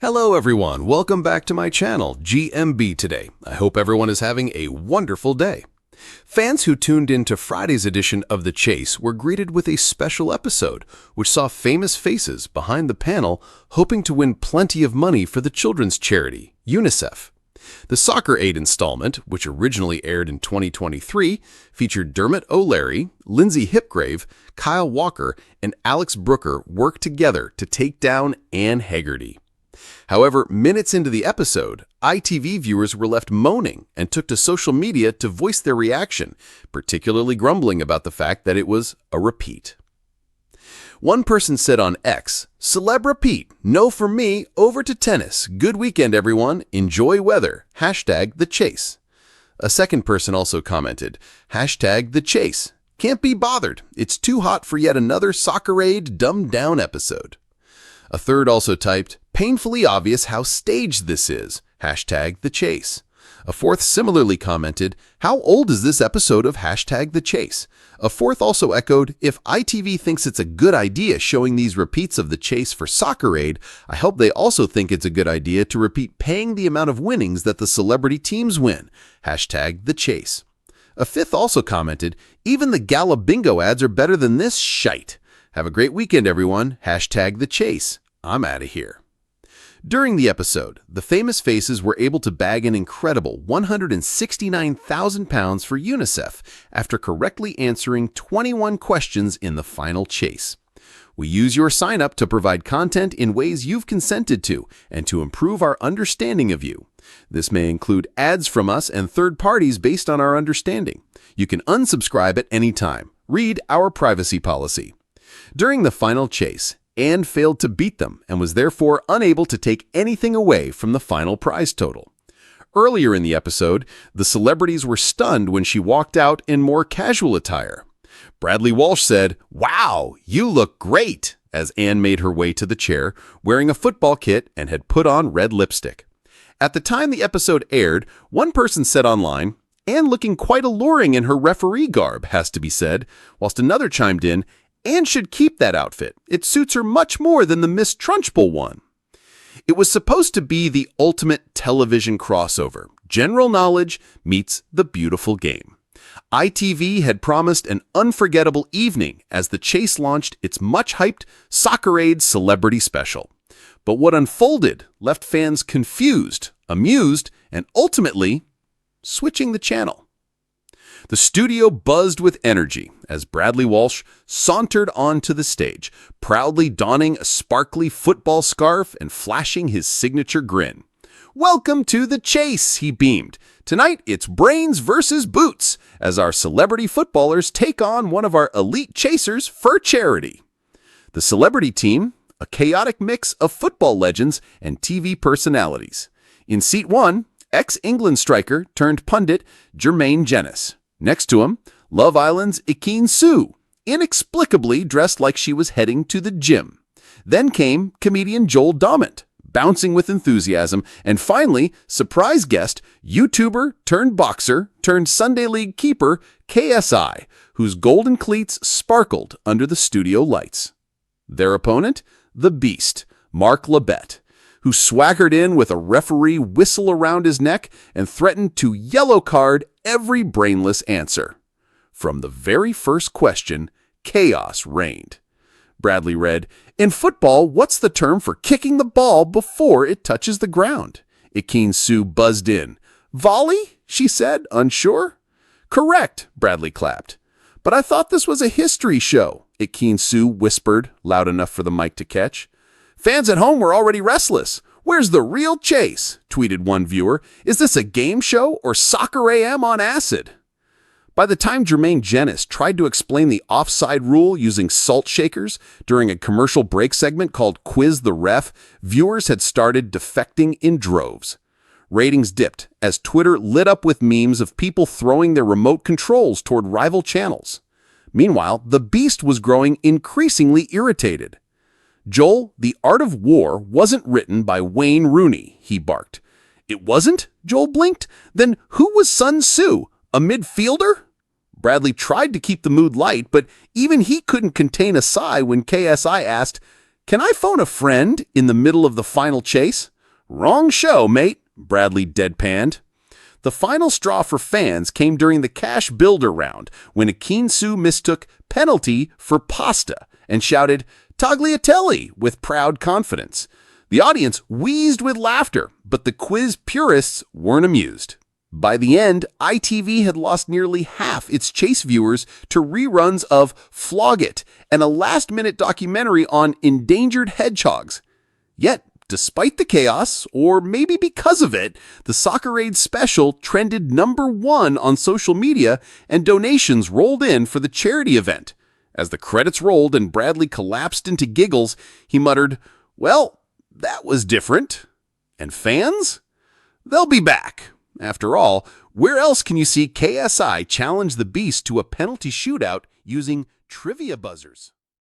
Hello everyone, welcome back to my channel, GMB Today. I hope everyone is having a wonderful day. Fans who tuned in to Friday's edition of The Chase were greeted with a special episode, which saw famous faces behind the panel hoping to win plenty of money for the children's charity, UNICEF. The Soccer Aid installment, which originally aired in 2023, featured Dermot O'Leary, Lindsay Hipgrave, Kyle Walker, and Alex Brooker work together to take down Anne Hegarty. However, minutes into the episode, ITV viewers were left moaning and took to social media to voice their reaction, particularly grumbling about the fact that it was a repeat. One person said on X, "Celeb repeat, no for me, over to tennis. Good weekend everyone, enjoy weather, #The Chase." A second person also commented, #The Chase. Can't be bothered, it's too hot for yet another Soccer Aid dumbed down episode. A third also typed, "Painfully obvious how staged this is, #The Chase." A fourth similarly commented, "How old is this episode of #The Chase?" A fourth also echoed, "If ITV thinks it's a good idea showing these repeats of The Chase for Soccer Aid, I hope they also think it's a good idea to repeat paying the amount of winnings that the celebrity teams win, #The Chase." A fifth also commented, "Even the Gala Bingo ads are better than this shite. Have a great weekend, everyone. #The Chase. I'm out of here." During the episode, the famous faces were able to bag an incredible £169,000 for UNICEF after correctly answering 21 questions in the final chase. We use your sign-up to provide content in ways you've consented to and to improve our understanding of you. This may include ads from us and third parties based on our understanding. You can unsubscribe at any time. Read our privacy policy. During the final chase, Anne failed to beat them and was therefore unable to take anything away from the final prize total. Earlier in the episode, the celebrities were stunned when she walked out in more casual attire. Bradley Walsh said, "Wow, you look great," as Anne made her way to the chair, wearing a football kit and had put on red lipstick. At the time the episode aired, one person said online, "Anne looking quite alluring in her referee garb, has to be said," whilst another chimed in, "Anne should keep that outfit. It suits her much more than the Miss Trunchbull one." It was supposed to be the ultimate television crossover. General knowledge meets the beautiful game. ITV had promised an unforgettable evening as The Chase launched its much-hyped Soccer Aid Celebrity Special. But what unfolded left fans confused, amused, and ultimately switching the channel. The studio buzzed with energy as Bradley Walsh sauntered onto the stage, proudly donning a sparkly football scarf and flashing his signature grin. "Welcome to The Chase," he beamed. "Tonight it's brains versus boots as our celebrity footballers take on one of our elite chasers for charity." The celebrity team, a chaotic mix of football legends and TV personalities. In seat 1, ex-England striker turned pundit Jermaine Jenis. Next to him, Love Island's Ikeen Sue, inexplicably dressed like she was heading to the gym. Then came comedian Joel Dommett, bouncing with enthusiasm, and finally, surprise guest, YouTuber turned boxer turned Sunday League keeper KSI, whose golden cleats sparkled under the studio lights. Their opponent, the Beast, Mark Labette, who swaggered in with a referee whistle around his neck and threatened to yellow card every brainless answer. From the very first question, chaos reigned. Bradley read, "In football, what's the term for kicking the ball before it touches the ground?" Ikeen Sue buzzed in. "Volley?" she said, unsure. "Correct," Bradley clapped. "But I thought this was a history show," Ikeen Sue whispered, loud enough for the mic to catch. "Fans at home were already restless. Where's the real chase?" tweeted one viewer. "Is this a game show or Soccer AM on acid?" By the time Jermaine Jenis tried to explain the offside rule using salt shakers during a commercial break segment called Quiz the Ref, viewers had started defecting in droves. Ratings dipped as Twitter lit up with memes of people throwing their remote controls toward rival channels. Meanwhile, the Beast was growing increasingly irritated. "Joel, The Art of War wasn't written by Wayne Rooney," he barked. "It wasn't?" Joel blinked. "Then who was Sun Tzu? A midfielder?" Bradley tried to keep the mood light, but even he couldn't contain a sigh when KSI asked, Can I phone a friend in the middle of the final chase? Wrong show, mate, Bradley deadpanned. The final straw for fans came during the cash builder round when Akinsu mistook penalty for pasta and shouted tagliatelle with proud confidence. The audience wheezed with laughter, but the quiz purists weren't amused. By the end, ITV had lost nearly half its chase viewers to reruns of Flog It and a last-minute documentary on endangered hedgehogs. Yet, despite the chaos, or maybe because of it, the Soccerade special trended #1 on social media and donations rolled in for the charity event. As the credits rolled and Bradley collapsed into giggles, he muttered, "Well, that was different." And fans? They'll be back. After all, where else can you see KSI challenge the Beast to a penalty shootout using trivia buzzers?